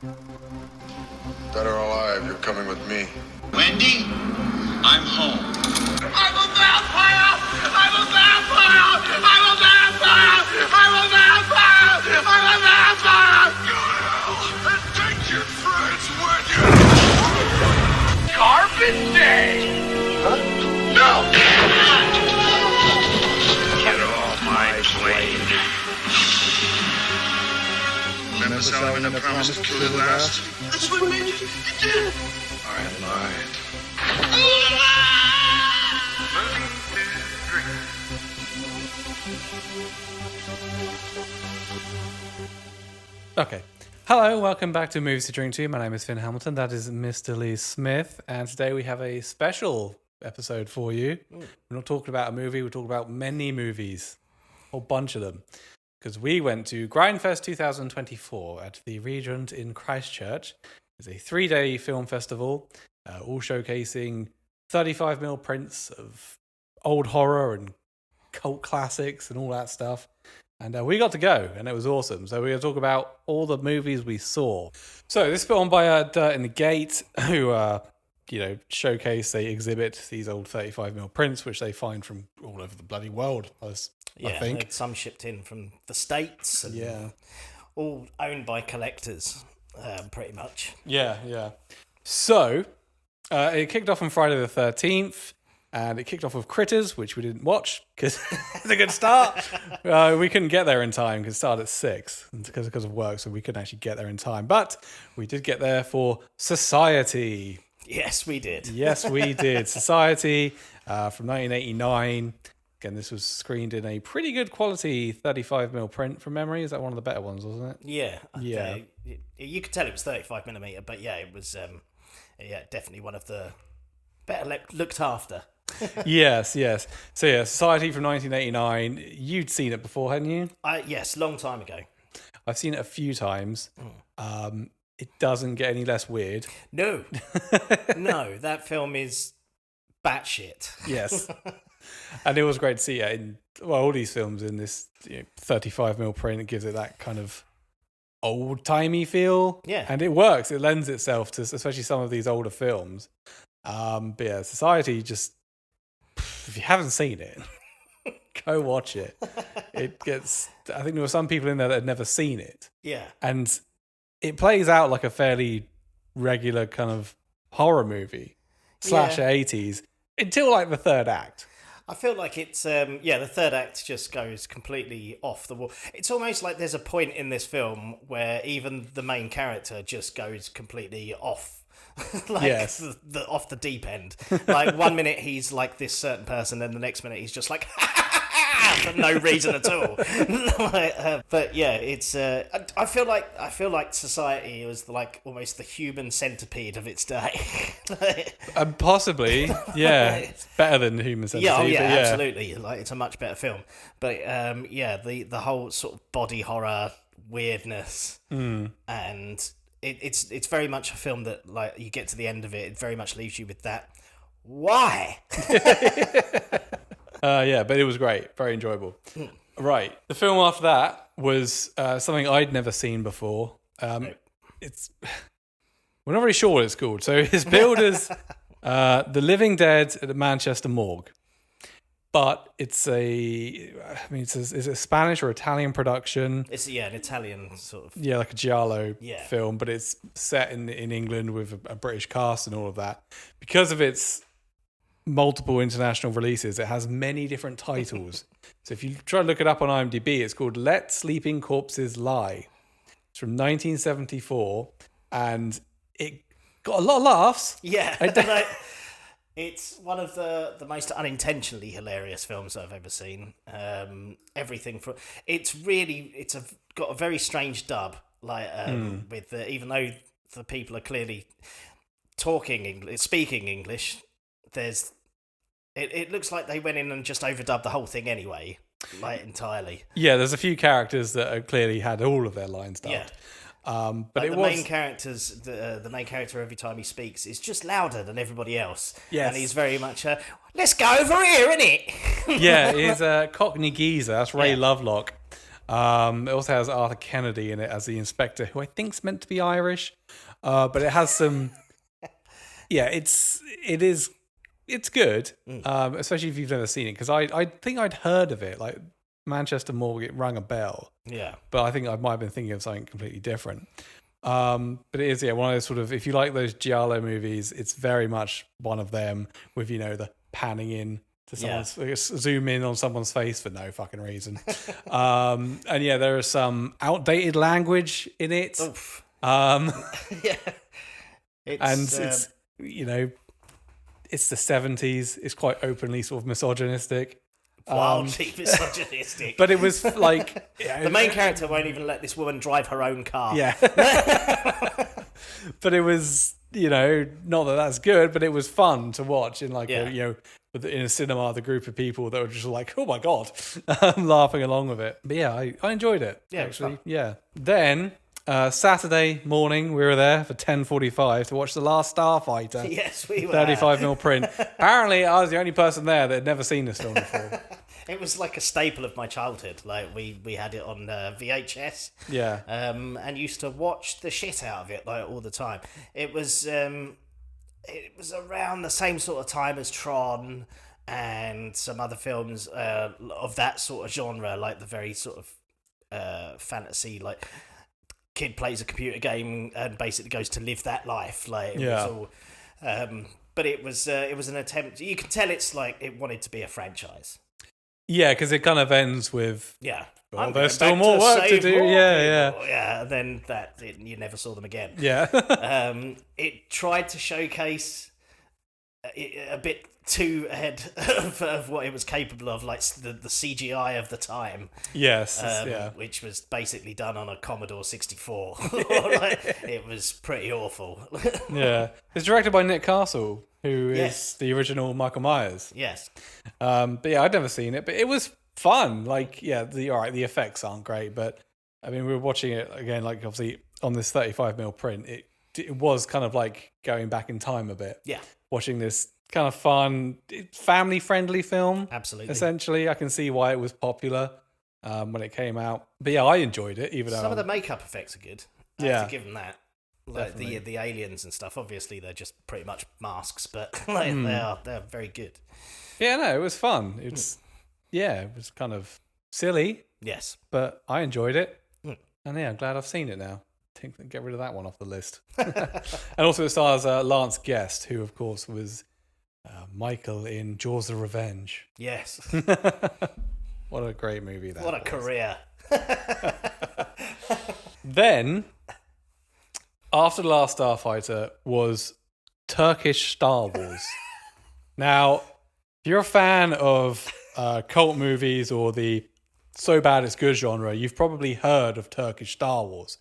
Dead or alive, you're coming with me. Wendy, I'm home. I'm a vampire! I'm a vampire! I'm a vampire! I'm a vampire! I'm a vampire! Go to hell and take your friends with you! Carbon Day! Huh? No! Get off my plane. Remember Salmon that promised to kill you last? That's what made you did it! I lied. Okay. Hello, welcome back to Movies to Drink To. My name is Finn Hamilton. That is Mr. Lee Smith. And today we have a special episode for you. We're not talking about a movie, we're talking about many movies. A whole bunch of them. Because we went to Grindfest 2024 at the Regent in Christchurch. It's a 3-day film festival, all showcasing 35mm prints of old horror and cult classics and all that stuff. And we got to go, and it was awesome. So we're going to talk about all the movies we saw. So this is put on by Dirt in the Gate, who, showcase, they exhibit these old 35mm prints, which they find from all over the bloody world, I think. Some shipped in from the States. And all owned by collectors, pretty much. Yeah. So it kicked off on Friday the 13th. And it kicked off with Critters, which we didn't watch because it's a good start. We couldn't get there in time because it started at 6 because of work, so we couldn't actually get there in time. But we did get there for Society. Yes, we did. Yes, we did. Society from 1989. Again, this was screened in a pretty good quality 35mm print from memory. Is that one of the better ones, wasn't it? Yeah. Yeah. You could tell it was 35mm, but yeah, it was definitely one of the better looked after. Yes. So yeah, Society from 1989. You'd seen it before, hadn't you? Yes, long time ago. I've seen it a few times. It doesn't get any less weird. No, that film is batshit. Yes. And it was great to see it in all these films in this 35mm print. It gives it that kind of old-timey feel. Yeah. And it works. It lends itself to especially some of these older films. But yeah, Society, just if you haven't seen it, go watch it. I think there were some people in there that had never seen it. Yeah. And it plays out like a fairly regular kind of horror movie / 80s until like the third act. I feel like it's, the third act just goes completely off the wall. It's almost like there's a point in this film where even the main character just goes completely off. Off the deep end. Like 1 minute he's like this certain person, and the next minute he's just like for no reason at all. But yeah, it's. I feel like Society was like almost the human centipede of its day. Possibly, yeah, it's better than Human Centipede. Yeah, absolutely. Like it's a much better film. But the whole sort of body horror weirdness and. It's very much a film that, like, you get to the end of it, it very much leaves you with that. Why? But it was great, very enjoyable. Right, the film after that was something I'd never seen before. It's we're not really sure what it's called. So it's billed as The Living Dead at the Manchester Morgue. But it's is it a Spanish or Italian production? It's an Italian sort of. Yeah, like a giallo film, but it's set in England with a British cast and all of that. Because of its multiple international releases, it has many different titles. So if you try to look it up on IMDb, it's called Let Sleeping Corpses Lie. It's from 1974, and it got a lot of laughs. Yeah. It's one of the most unintentionally hilarious films I've ever seen. Everything from got a very strange dub, like with even though the people are clearly speaking English. It looks like they went in and just overdubbed the whole thing anyway, like entirely. Yeah, there's a few characters that clearly had all of their lines dubbed. Yeah. But like the main character every time he speaks is just louder than everybody else. Yes. And he's very much let's go over here, innit? Yeah, he's a Cockney geezer. That's Ray Lovelock. It also has Arthur Kennedy in it as the inspector, who I think's meant to be Irish, but it has some. Yeah, it's good, especially if you've never seen it, because I think I'd heard of it, like Manchester Morgue, it rang a bell. Yeah. But I think I might have been thinking of something completely different. But it is, one of those sort of, if you like those giallo movies, it's very much one of them with, the panning in to someone's, zoom in on someone's face for no fucking reason. And yeah, there is some outdated language in it. Oof. Yeah. It's the 70s. It's quite openly sort of misogynistic. wildly misogynistic. But it was like... the main character won't even let this woman drive her own car. Yeah. But it was, not that that's good, but it was fun to watch in in a cinema, the group of people that were just like, oh my God, laughing along with it. But yeah, I enjoyed it. Yeah, actually. Yeah. Then... Saturday morning, we were there for 10:45 to watch The Last Starfighter. Yes, we were. 35mm print. Apparently, I was the only person there that had never seen this film before. It was like a staple of my childhood. Like we had it on VHS. Yeah. And used to watch the shit out of it like all the time. It was around the same sort of time as Tron and some other films of that sort of genre, like the very sort of fantasy, like. Kid plays a computer game and basically goes to live that life. Like it was all, but it was an attempt. You can tell it's like it wanted to be a franchise. Yeah, because it kind of ends with Well, there's still more work to do. Yeah. And then you never saw them again. Yeah. It tried to showcase a bit too ahead of what it was capable of, like the CGI of the time. Yes, which was basically done on a Commodore 64. It was pretty awful. Yeah, it's directed by Nick Castle, who is the original Michael Myers. Yes. But yeah, I'd never seen it, but it was fun. Like, the effects aren't great, but I mean, we were watching it again, like obviously on this 35mm print. It was kind of like going back in time a bit. Yeah. Watching this kind of fun, family-friendly film. Absolutely. Essentially, I can see why it was popular when it came out. But yeah, I enjoyed it. Even some of the makeup effects are good. I have to give them that. Like Definitely. the aliens and stuff. Obviously, they're just pretty much masks, but they're very good. Yeah, no, it was fun. It was kind of silly. Yes, but I enjoyed it, and yeah, I'm glad I've seen it now. Get rid of that one off the list. And also it stars Lance Guest, who of course was Michael in Jaws of Revenge. Yes. What a great movie that What a was. career. Then, after The Last Starfighter was Turkish Star Wars. Now, if you're a fan of cult movies or the so bad it's good genre, you've probably heard of Turkish Star Wars.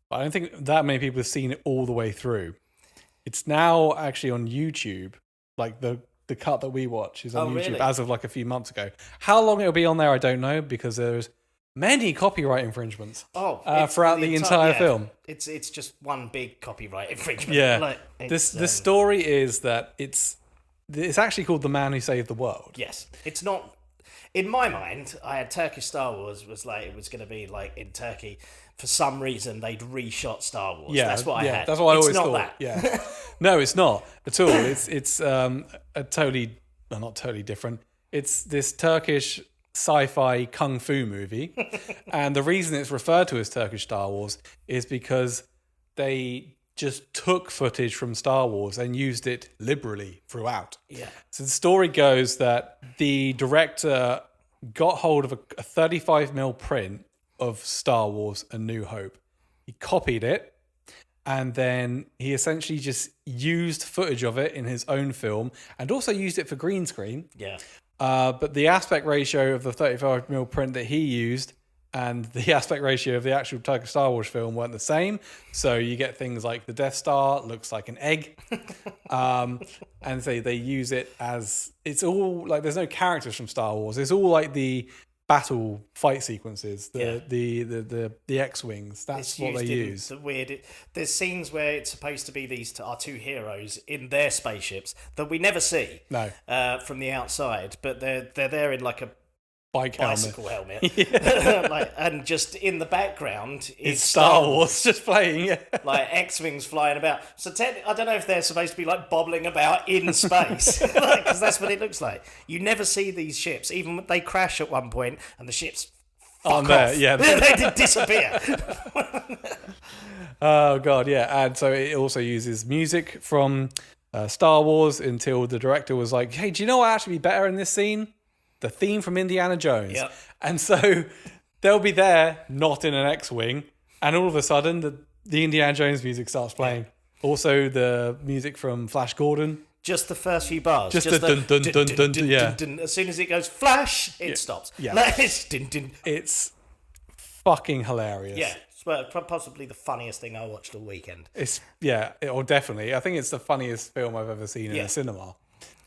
But I don't think that many people have seen it all the way through. It's now actually on YouTube. Like the cut that we watch is on YouTube really? as of like a few months ago. How long it'll be on there, I don't know, because there's many copyright infringements throughout the entire film. It's just one big copyright infringement. Yeah. The story is that it's actually called The Man Who Saved the World. Yes. It's not... In my mind, I had Turkish Star Wars was like it was going to be like in Turkey. For some reason, they'd reshot Star Wars. Yeah, that's what I had. That's what I always thought. That. Yeah, no, it's not at all. It's a totally, well, not totally different. It's this Turkish sci-fi kung fu movie, and the reason it's referred to as Turkish Star Wars is because they just took footage from Star Wars and used it liberally throughout. Yeah. So the story goes that the director got hold of a 35mm print of Star Wars A New Hope. He copied it, and then he essentially just used footage of it in his own film and also used it for green screen. Yeah. But the aspect ratio of the 35mm print that he used and the aspect ratio of the actual Turkish Star Wars film weren't the same. So you get things like the Death Star looks like an egg. And so they use it as... It's all like... There's no characters from Star Wars. It's all like the battle fight sequences, the X-Wings. That's what they use. The weird. There's scenes where it's supposed to be our two heroes in their spaceships that we never see. No. From the outside, but they're there in like bicycle helmet. Like, and just in the background is It's Star Wars just playing. Yeah. like X-Wings flying about. So I don't know if they're supposed to be like bobbling about in space, because that's what it looks like. You never see these ships, even when they crash at one point and the ships fuck there, off. yeah. They disappear. Oh god, yeah. And so it also uses music from Star Wars until the director was like, "Hey, do you know what actually be better in this scene? The theme from Indiana Jones." Yep. And so they'll be there, not in an X-wing, and all of a sudden the Indiana Jones music starts playing. Also, the music from Flash Gordon. Just the first few bars. Just the dun dun dun dun dun. Yeah. As soon as it goes flash, it stops. Yeah. Like, it's dun, dun. It's fucking hilarious. Yeah, it's possibly the funniest thing I watched all weekend. It's or definitely. I think it's the funniest film I've ever seen in a cinema.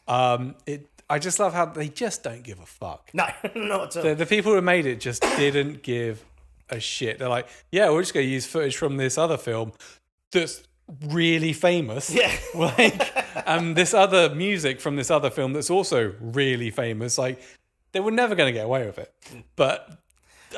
I just love how they just don't give a fuck. No, not at all. The people who made it just didn't give a shit. They're like, yeah, we're just going to use footage from this other film that's really famous. Yeah. And this other music from this other film that's also really famous. Like, they were never going to get away with it. But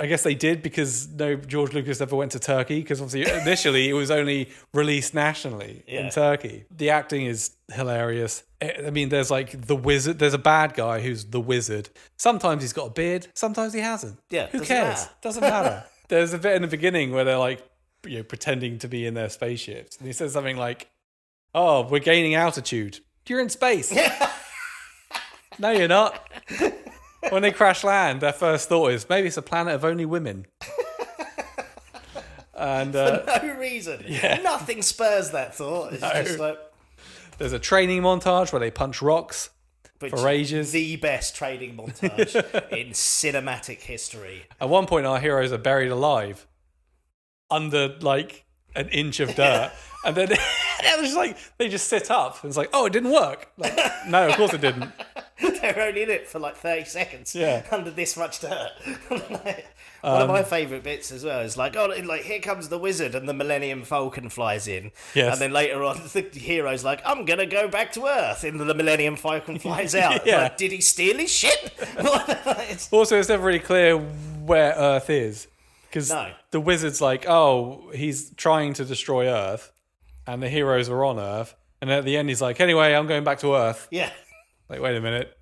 I guess they did because George Lucas never went to Turkey, because obviously initially it was only released nationally in Turkey. The acting is hilarious. I mean, there's like the wizard. There's a bad guy who's the wizard. Sometimes he's got a beard. Sometimes he hasn't. Yeah, Who doesn't cares? matter. Doesn't matter. There's a bit in the beginning where they're like, pretending to be in their spaceships. And he says something like, "Oh, we're gaining altitude. You're in space." No, you're not. When they crash land, their first thought is, maybe it's a planet of only women. And For no reason. Yeah. Nothing spurs that thought. It's just like... There's a training montage where they punch rocks for ages. The best training montage in cinematic history. At one point, our heroes are buried alive under like an inch of dirt. And then they just sit up. And it's like, oh, it didn't work. Like, no, of course it didn't. They're only in it for like 30 seconds. Yeah. Under this much dirt. One of my favourite bits as well is like, here comes the wizard and the Millennium Falcon flies in. Yes. And then later on, the hero's like, I'm going to go back to Earth. And the Millennium Falcon flies out. Yeah. Like, did he steal his shit? Also, it's never really clear where Earth is. Because No. the wizard's like, oh, he's trying to destroy Earth. And the heroes are on Earth. And at the end, he's like, anyway, I'm going back to Earth. Yeah. Like, wait a minute.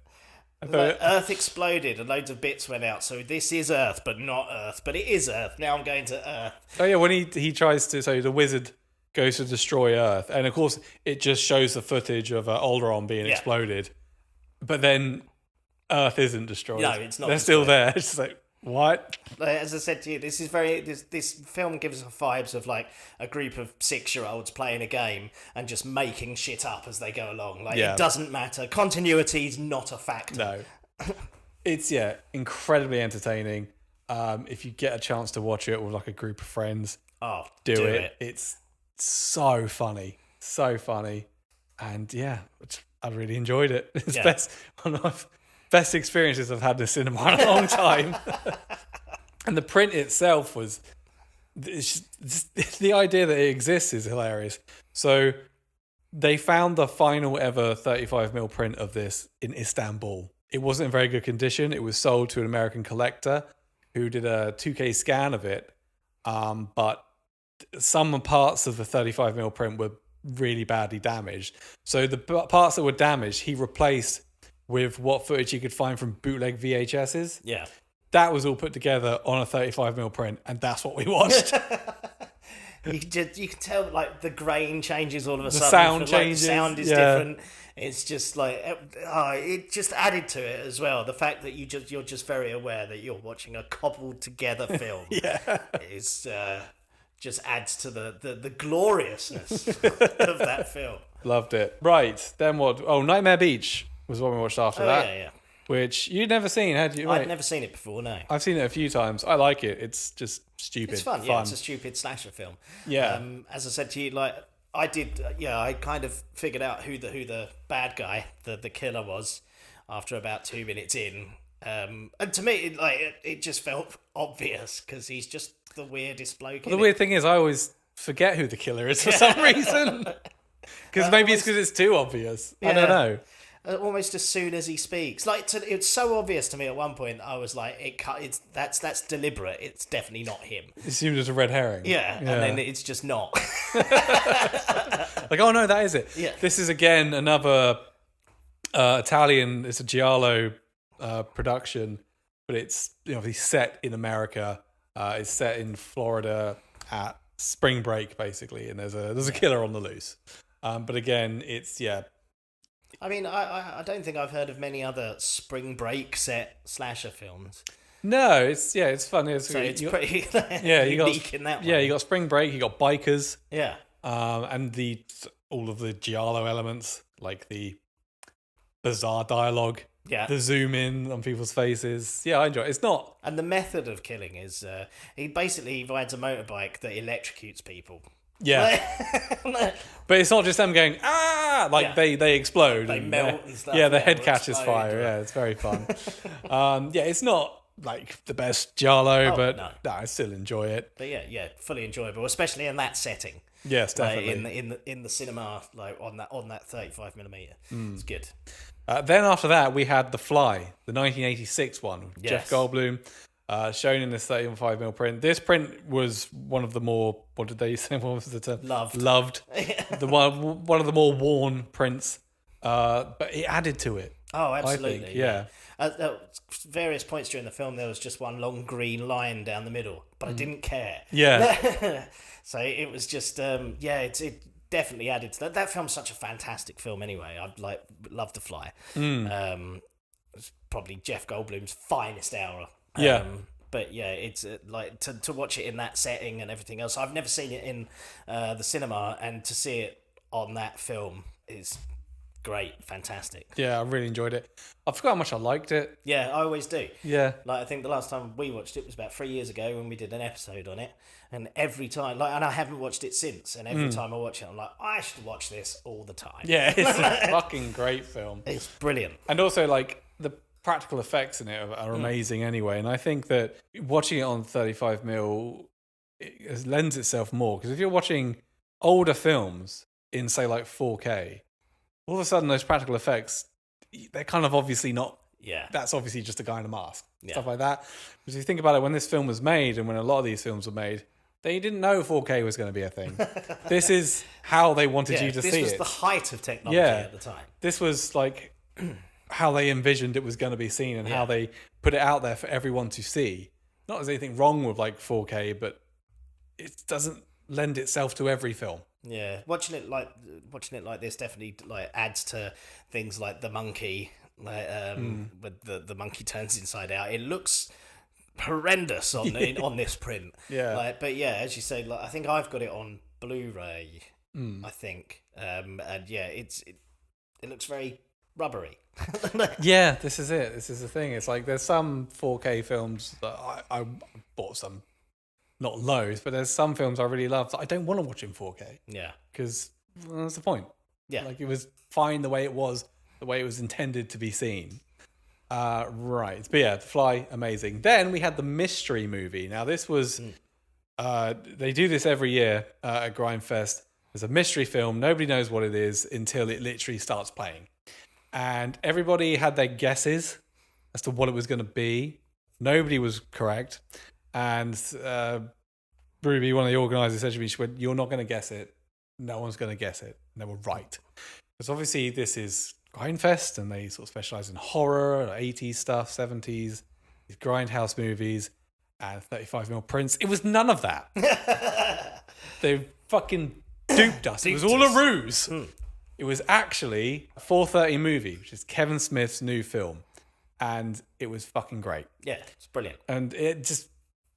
I Like, thought, Earth exploded and loads of bits went out. So this is Earth, but not Earth. But it is Earth. Now I'm going to Earth. oh yeah, when he tries to, so the wizard goes to destroy Earth, and of course it just shows the footage of Alderaan being exploded, but then Earth isn't destroyed. No, it's not They're still destroyed. there. It's just like, what? As I said to you, this film gives us vibes of like a group of 6-year-olds playing a game and just making shit up as they go along. Like, Yeah. it doesn't matter. Continuity is not a factor. No. It's incredibly entertaining. If you get a chance to watch it with like a group of friends, Oh, do it. It's so funny, and I really enjoyed it. It's Yeah. one of my best experiences I've had in the cinema in a long time. And the print itself was, the idea that it exists is hilarious. So they found the final ever 35mm print of this in Istanbul. It wasn't in very good condition. It was sold to an American collector who did a 2K scan of it. But some parts of the 35mm print were really badly damaged. So the parts that were damaged, he replaced with what footage he could find from bootleg VHSs. Yeah. That was all put together on a 35mm print, and that's what we watched. You can tell like the grain changes all of a sudden. sound Like, changes, the sound is yeah. different. It's just like it just added to it as well. The fact that you're just very aware that you're watching a cobbled together film. Is just adds to the gloriousness of that film. Loved it. Right, then what? Oh, Nightmare Beach was what we watched after that. Yeah. Which you'd never seen, had you? I'd mate? never seen it before. No. I've seen it a few times. I like it. It's just stupid. It's fun. Yeah, it's a stupid slasher film. Yeah. As I said to you, like I did. I kind of figured out who the bad guy, the killer was, after about 2 minutes in. And to me, it just felt obvious because he's just the weirdest bloke. The weird thing is, I always forget who the killer is for some reason. Because maybe it's because it's too obvious. I don't know. almost as soon as he speaks. Like it's so obvious to me at one point. I was like, that's deliberate. It's definitely not him. It assumed it was a red herring. Yeah, and then it's just not. Like, oh no, that is it. Yeah. This is again another Italian. It's a giallo production, but it's obviously set in America. It's set in Florida at spring break, basically, and there's a killer on the loose. But again, it's I mean, I don't think I've heard of many other spring break set slasher films. No, it's fun. So it's pretty unique in that way. Yeah, you got spring break, you got bikers, Yeah. and all of the giallo elements, like the bizarre dialogue, the zoom in on people's faces. Yeah, I enjoy it. It's not. And the method of killing is he basically rides a motorbike that electrocutes people. Yeah. But it's not just them going, they explode. They melt and stuff. Yeah, the head catches explode, fire. Yeah, it's very fun. It's not like the best giallo, but no, I still enjoy it. But yeah, fully enjoyable, especially in that setting. Yes, definitely. In the cinema, like on that 35mm. It's good. Then after that, we had The Fly, the 1986 one, with Jeff Goldblum, shown in this 35mm print. This print was one of the more, what did they say? What was the term? Loved. one of the more worn prints, but it added to it. Oh, absolutely. I think. Yeah. At various points during the film, there was just one long green line down the middle, but I didn't care. Yeah. So it was just, it definitely added to that. That film's such a fantastic film anyway. I'd love The Fly. It's probably Jeff Goldblum's finest hour. Yeah. But yeah, it's like to watch it in that setting and everything else. I've never seen it in the cinema, and to see it on that film is great, fantastic. Yeah, I really enjoyed it. I forgot how much I liked it. Yeah, I always do. Yeah. Like, I think the last time we watched it was about 3 years ago when we did an episode on it. And every time, and I haven't watched it since, and every time I watch it, I'm like, I should watch this all the time. Yeah, it's a fucking great film. It's brilliant. And also, like, the practical effects in it are amazing anyway. And I think that watching it on 35mm it lends itself more. Because if you're watching older films in, say, like 4K, all of a sudden those practical effects, they're kind of obviously not. Yeah. That's obviously just a guy in a mask. Stuff like that. Because if you think about it, when this film was made and when a lot of these films were made, they didn't know 4K was going to be a thing. This is how they wanted you to see it. This was the height of technology at the time. This was like how they envisioned it was going to be seen and how they put it out there for everyone to see. Not there's anything wrong with like 4K, but it doesn't lend itself to every film. Yeah, watching it like this definitely like adds to things like the monkey, like with the monkey turns inside out. It looks horrendous on this print. Yeah. But yeah, as you say, like I think I've got it on Blu-ray. I think, and yeah, it looks very rubbery. Yeah, this is it. This is the thing. It's like there's some 4K films that I bought some. Not loads, but there's some films I really love that I don't want to watch in 4K. Yeah. Because that's the point. Yeah. Like it was fine the way it was intended to be seen. Right. But yeah, The Fly, amazing. Then we had the mystery movie. Now this was, they do this every year at Grindfest. There's a mystery film. Nobody knows what it is until it literally starts playing. And everybody had their guesses as to what it was going to be. Nobody was correct. And Ruby, one of the organisers, said to me, she went, "You're not going to guess it. No one's going to guess it." And they were right. Because obviously this is Grindfest and they sort of specialise in horror, 80s stuff, 70s, these grindhouse movies, and 35mm prints. It was none of that. They fucking duped us. It was all a ruse. It was actually a 4:30 movie, which is Kevin Smith's new film. And it was fucking great. Yeah, it's brilliant. And it just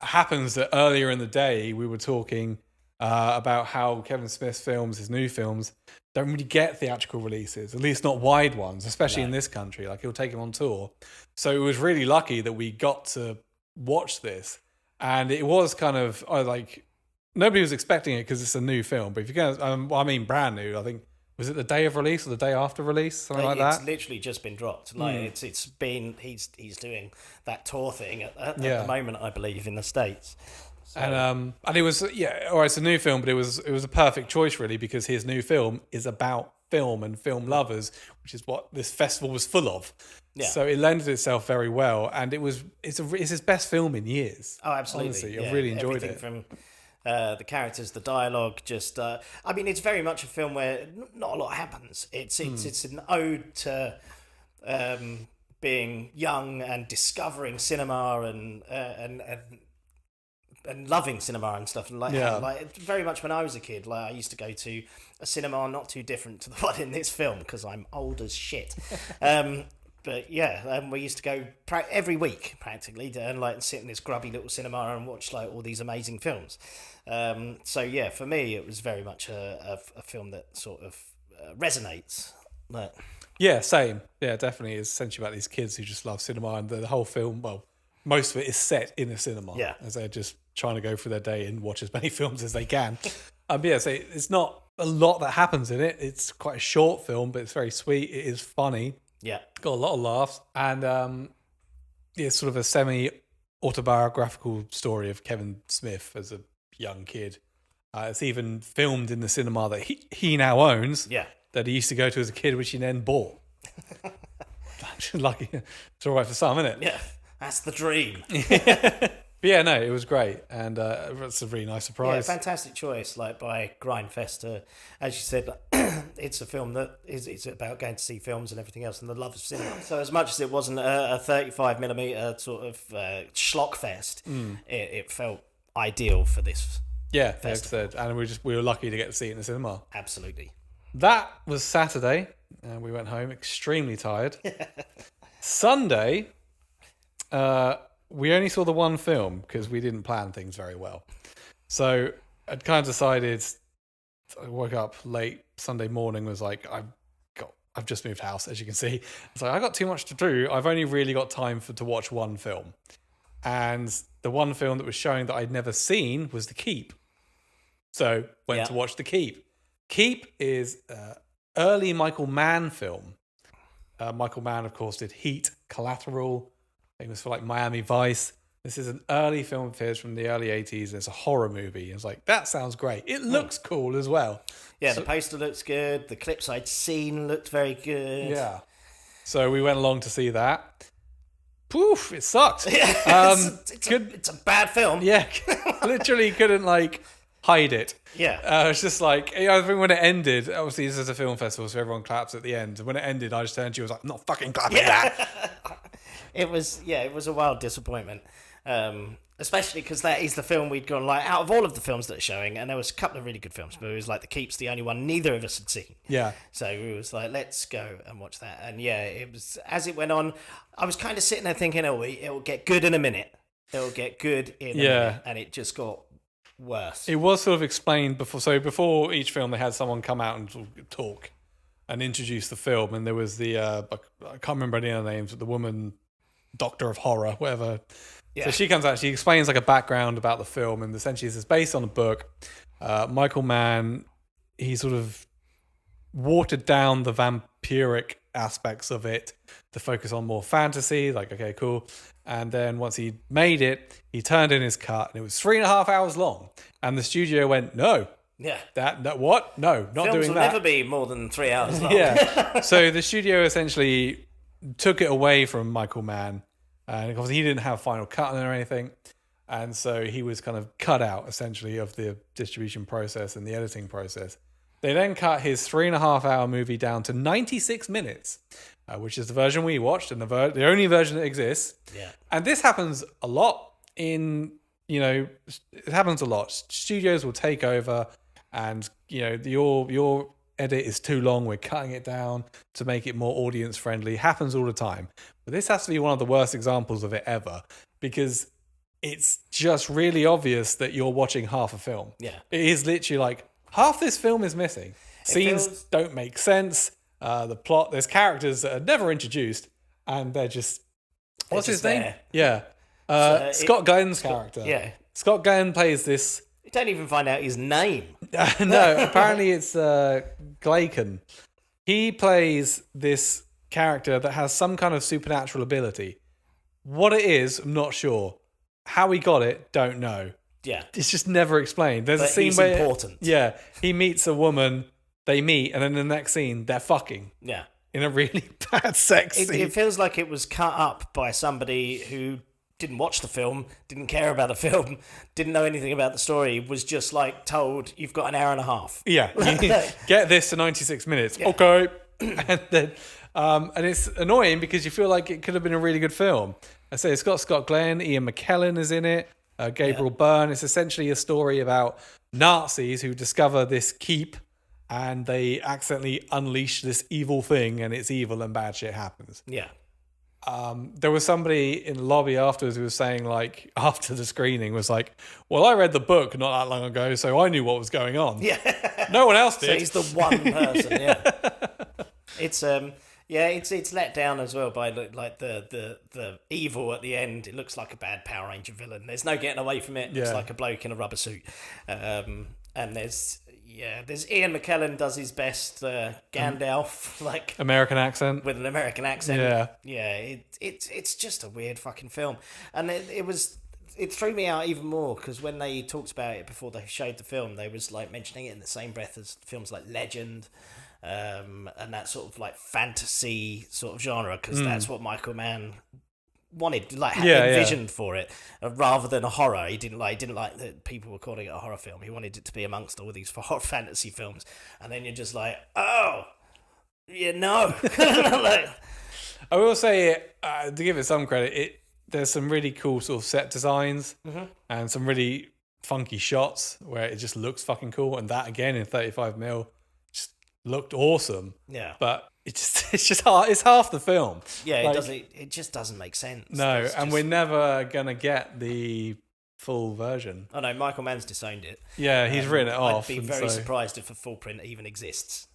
happens that earlier in the day we were talking about how Kevin Smith's films, his new films, don't really get theatrical releases, at least not wide ones, especially in this country. Like he'll take them on tour. So it was really lucky that we got to watch this. And it was kind of like nobody was expecting it because it's a new film. But if you're going to, brand new, I think. Was it the day of release or the day after release? Something like that? It's literally just been dropped. Like it's been he's doing that tour thing at the moment, I believe, in the States. So. And it was all right, it's a new film, but it was a perfect choice really because his new film is about film and film lovers, which is what this festival was full of. Yeah. So it lended itself very well, and it's his best film in years. Oh, absolutely. Honestly, yeah. I really enjoyed Everything it. From the characters, the dialogue, just I mean, it's very much a film where not a lot happens. It's an ode to being young and discovering cinema and loving cinema and stuff. And like very much when I was a kid, like I used to go to a cinema not too different to the one in this film because I'm old as shit. But yeah, we used to go every week practically and like sit in this grubby little cinema and watch like all these amazing films. So yeah, for me it was very much a film that sort of resonates. Like, Yeah, same. Yeah, definitely. It's essentially about these kids who just love cinema, and the whole film, well, most of it is set in a cinema. Yeah. As they're just trying to go through their day and watch as many films as they can. But yeah, so it's not a lot that happens in it. It's quite a short film, but it's very sweet. It is funny. yeah, Got a lot of laughs. And it's sort of a semi-autobiographical story of Kevin Smith as a young kid. It's even filmed in the cinema that he now owns. yeah. That he used to go to as a kid, which he then bought. Lucky, it's all right for some, isn't it? Yeah, that's the dream. But yeah, no, it was great, and it's a really nice Yeah, surprise. fantastic choice, like by Grindfest. As you said, it's a film that it's about going to see films and everything else, and the love of cinema. So as much as it wasn't a 35mm sort of schlock fest, it felt ideal for this. Yeah, like I said, and we were lucky to get to see it in the cinema. Absolutely. That was Saturday, and we went home extremely tired. Sunday, we only saw the one film because we didn't plan things very well. So I'd kind of decided. I woke up late Sunday morning. Was like, I've just moved house, as you can see. It's like I got too much to do. I've only really got time to watch one film, and the one film that was showing that I'd never seen was The Keep. So went to watch The Keep. Keep is an early Michael Mann film. Michael Mann, of course, did Heat, Collateral, famous for like Miami Vice. This is an early film of his from the early 80s. It's a horror movie. It's like, that sounds great. It looks cool as well. Yeah, the poster looks good. The clips I'd seen looked very good. Yeah. So we went along to see that. Poof, it sucked. It's a bad film. Yeah, literally couldn't like hide it. Yeah. It's just like, I think when it ended, obviously this is a film festival, so everyone claps at the end. When it ended, I just turned to you and was like, I'm not fucking clapping that. It was a wild disappointment. Especially because that is the film we'd gone like out of all of the films that are showing, and there was a couple of really good films, but it was like The Keep's the only one neither of us had seen. Yeah. So we was like, let's go and watch that. And yeah, it was, as it went on, I was kind of sitting there thinking, it'll get good in a minute. It'll get good in a minute. And it just got worse. It was sort of explained before. So before each film, they had someone come out and sort of talk and introduce the film. And there was the, I can't remember any of the names, but the woman, Doctor of Horror, whatever. Yeah. So she comes out, she explains like a background about the film, and essentially it's based on a book. Michael Mann, he sort of watered down the vampiric aspects of it to focus on more fantasy, like, okay, cool. And then once he made it, he turned in his cut, and it was 3.5 hours long. And the studio went, no. Yeah. That what? No, not Films doing will that. never be more than 3 hours long. Yeah. So the studio essentially took it away from Michael Mann. And obviously he didn't have final cut or anything. And so he was kind of cut out, essentially, of the distribution process and the editing process. They then cut his 3.5 hour movie down to 96 minutes, which is the version we watched and the only version that exists. Yeah. And this happens a lot it happens a lot. Studios will take over and, your edit is too long, we're cutting it down to make it more audience friendly. Happens all the time. But this has to be one of the worst examples of it ever, because it's just really obvious that you're watching half a film. Yeah. It is literally like half this film is missing. Scenes don't make sense. The plot, there's characters that are never introduced, and they're just, what's his name? There. Yeah. Scott Gunn's character. Yeah. Scott Gunn plays this. You don't even find out his name. No, apparently it's Glaken. He plays this character that has some kind of supernatural ability. What it is, I'm not sure. How he got it, don't know. Yeah. It's just never explained. There's a scene he's where important. Yeah, he meets a woman they meet, and then the next scene they're fucking Yeah. in a really bad sex scene. It feels like it was cut up by somebody who didn't watch the film, didn't care about the film, didn't know anything about the story, was just like told, you've got an hour and a half. Yeah, get this to 96 minutes. Yeah. Okay. And then, and it's annoying because you feel like it could have been a really good film. I say it's got Scott Glenn, Ian McKellen is in it, Gabriel Byrne. It's essentially a story about Nazis who discover this keep and they accidentally unleash this evil thing, and it's evil and bad shit happens. Yeah. There was somebody in the lobby afterwards who was saying, like, after the screening, was like, well, I read the book not that long ago, so I knew what was going on. Yeah. No one else did. So he's the one person, yeah. It's let down as well by like the evil at the end. It looks like a bad Power Ranger villain. There's no getting away from it. It looks like a bloke in a rubber suit. And there's Ian McKellen does his best Gandalf, like American accent. With an American accent. Yeah. Yeah, it's just a weird fucking film. And it threw me out even more because when they talked about it before they showed the film, they was like mentioning it in the same breath as films like Legend, and that sort of like fantasy sort of genre, because that's what Michael Mann wanted, like envisioned for it, rather than a horror. He didn't like that people were calling it a horror film. He wanted it to be amongst all these horror fantasy films, and then you're just like, oh, you know. Like, I will say, to give it some credit, there's some really cool sort of set designs and some really funky shots where it just looks fucking cool, and that again in 35mm just looked awesome. Yeah, but it's just hard. It's half the film. Yeah, like, it just doesn't make sense. No, and we're never gonna get the full version. Oh no, Michael Mann's disowned it. Yeah, he's written it off. I'd be very surprised if a full print even exists.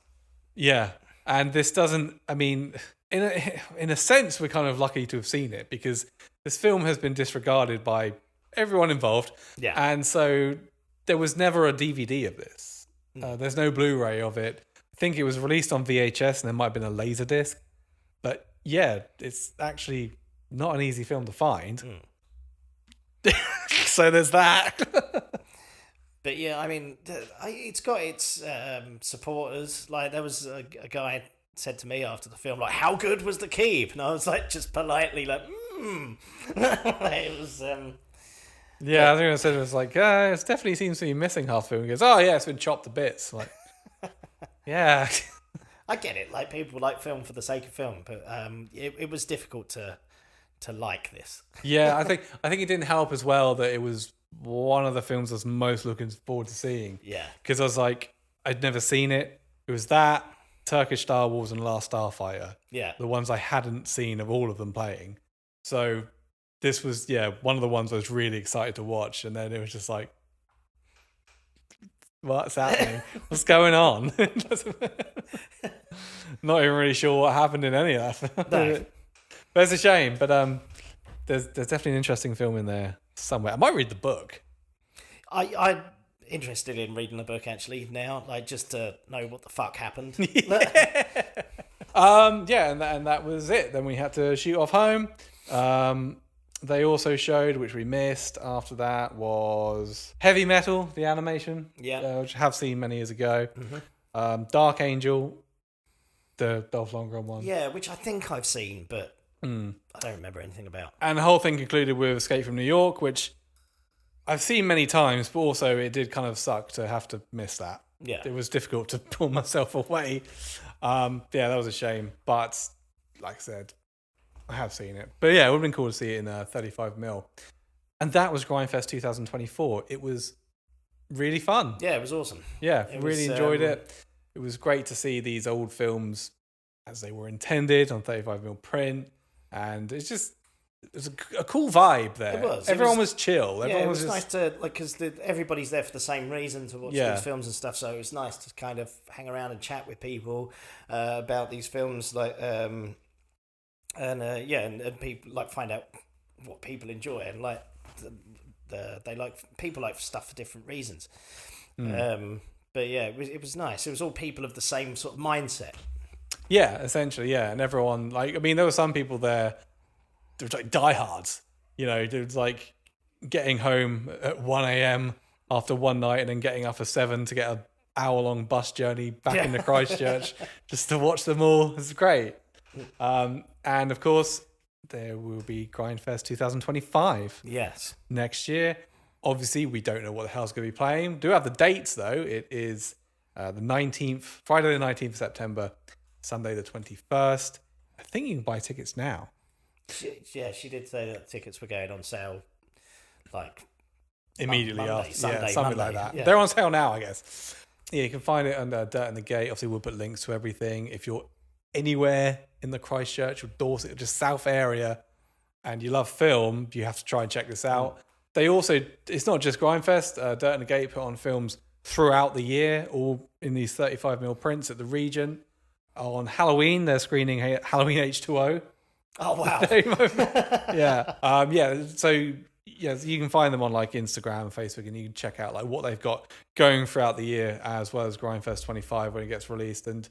Yeah, and this doesn't. I mean, in a sense, we're kind of lucky to have seen it because this film has been disregarded by everyone involved. Yeah, and so there was never a DVD of this. There's no Blu-ray of it. I think it was released on VHS and there might have been a Laserdisc. But yeah, it's actually not an easy film to find. So there's that. But yeah, I mean, it's got its supporters. Like, there was a guy said to me after the film, like, how good was the keep? And I was like, just politely like, It was... Yeah, I think I said it was like, it definitely seems to be missing half the film. He goes, oh yeah, it's been chopped to bits. Like, yeah. I get it. Like, people like film for the sake of film, but it was difficult to like this. Yeah, I think it didn't help as well that it was one of the films I was most looking forward to seeing. Yeah. Because I was like, I'd never seen it. It was that, Turkish Star Wars and Last Starfighter. Yeah. The ones I hadn't seen of all of them playing. So this was, one of the ones I was really excited to watch. And then it was just like, what's happening? What's going on? Not even really sure what happened in any of that. No. But it's a shame. But there's definitely an interesting film in there somewhere. I might read the book. I'm interested in reading the book actually now, like just to know what the fuck happened. And that was it. Then we had to shoot off home. They also showed, which we missed after that, was Heavy Metal, the animation. Yeah. Which I have seen many years ago. Mm-hmm. Dark Angel, the Dolph Lundgren one. Yeah, which I think I've seen, but I don't remember anything about. And the whole thing concluded with Escape from New York, which I've seen many times, but also it did kind of suck to have to miss that. Yeah. It was difficult to pull myself away. That was a shame. But like I said, I have seen it. But yeah, it would have been cool to see it in 35mm. And that was Grindfest 2024. It was really fun. Yeah, it was awesome. Yeah, really enjoyed it. It was great to see these old films as they were intended on 35mm print. And it was a cool vibe there. It was. Everyone was chill. Everyone it was just nice to, like, because everybody's there for the same reason to watch these films and stuff. So it was nice to kind of hang around and chat with people about these films, like, and people like find out what people enjoy and like people like stuff for different reasons. But yeah, it was nice. It was all people of the same sort of mindset. Yeah, essentially, yeah. And everyone, like, I mean, there were some people there, they were like diehards, it was like getting home at 1 a.m. after one night and then getting up at 7 to get an hour-long bus journey back into Christchurch just to watch them all. It's great. And of course, there will be Grindfest 2025 Yes. next year. Obviously, we don't know what the hell's going to be playing. We do have the dates, though. It is the 19th, Friday the 19th of September, Sunday the 21st. I think you can buy tickets now. She did say that tickets were going on sale, like Immediately Monday, after. Sunday, something Monday. like that. Yeah. They're on sale now, I guess. Yeah, you can find it under Dirt in the Gate. Obviously, we'll put links to everything. If you're anywhere in the Christchurch or Dorset, or just South area, and you love film, you have to try and check this out. They also, it's not just Grindfest. Dirt in the Gate put on films throughout the year, all in these 35mm prints at the Regent. On Halloween, they're screening Halloween H2O. Oh wow! Yeah. So yeah, you can find them on like Instagram and Facebook, and you can check out like what they've got going throughout the year, as well as Grindfest 25 when it gets released. And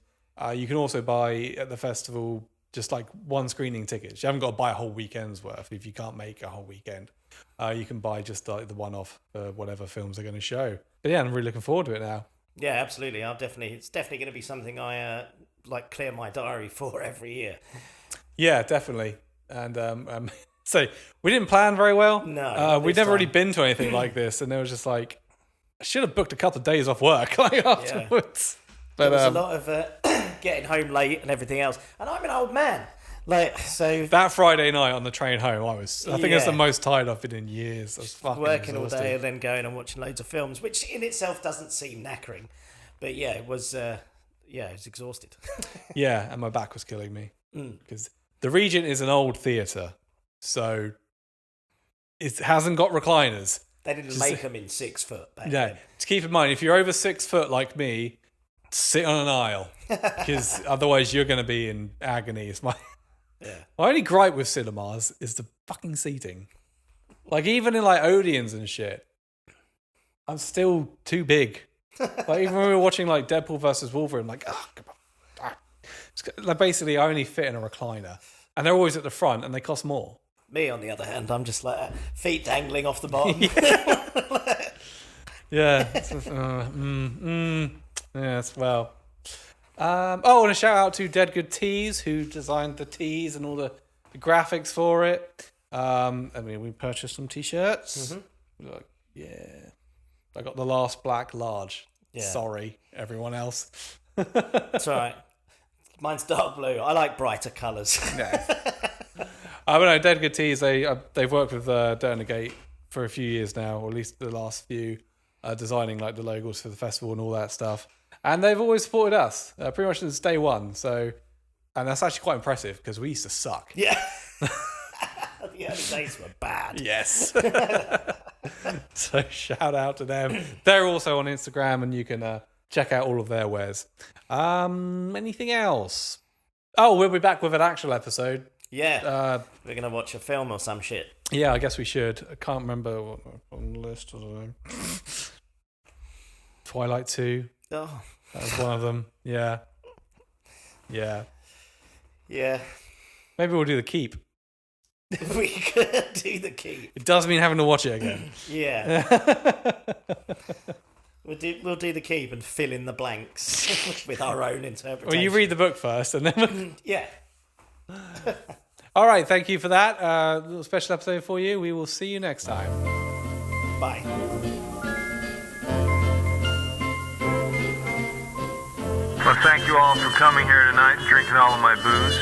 you can also buy at the festival just like one screening ticket. You haven't got to buy a whole weekend's worth if you can't make a whole weekend. You can buy just like the one-off for whatever films they're going to show. But yeah, I'm really looking forward to it now. Yeah, absolutely. It's definitely going to be something I like clear my diary for every year. Yeah, definitely. And so we didn't plan very well. No, we'd never really been to anything like this, and it was just like I should have booked a couple of days off work like afterwards. But there was a lot of getting home late and everything else, and I'm an old man. Like so, that Friday night on the train home, I think it's the most tired I've been in years. I was fucking working exhausted. all day and then going and watching loads of films, which in itself doesn't seem knackering, but yeah, it was. I was exhausted. Yeah, and my back was killing me because the Regent is an old theatre, so it hasn't got recliners. They didn't make them in 6 foot back Yeah, then. to keep in mind, if you're over 6 foot like me, sit on an aisle because otherwise you're going to be in agony. It's my only gripe with cinemas is the fucking seating. Like even in like Odeons and shit, I'm still too big. Like even when we were watching like Deadpool versus Wolverine, like like basically I only fit in a recliner, and they're always at the front, and they cost more. Me, on the other hand, I'm just like feet dangling off the bottom. Yeah. Yes. Well. And a shout out to Dead Good Tees, who designed the tees and all the graphics for it. We purchased some t-shirts. Mm-hmm. Like, yeah. I got the last black large. Yeah. Sorry, everyone else. It's all right. Mine's dark blue. I like brighter colours. Yeah. But no, Dead Good Tees, they've worked with Dirt in the Gate for a few years now, or at least the last few, designing like the logos for the festival and all that stuff. And they've always supported us, pretty much since day one. So, and that's actually quite impressive because we used to suck. Yeah. The early days were bad. Yes. So shout out to them. They're also on Instagram, and you can check out all of their wares. Anything else? Oh, we'll be back with an actual episode. Yeah. We're going to watch a film or some shit. Yeah, I guess we should. I can't remember what on the list. I don't know. Twilight 2. Oh. That was one of them. Yeah. Yeah. Maybe we'll do The Keep. We could do The Keep. It does mean having to watch it again. Yeah. We'll do The Keep and fill in the blanks with our own interpretation. Well, you read the book first, and then... Yeah. All right, thank you for that. Little special episode for you. We will see you next time. Bye. Well, thank you all for coming here tonight and drinking all of my booze.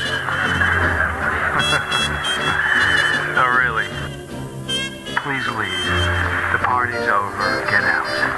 No, really. Please leave. The party's over. Get out.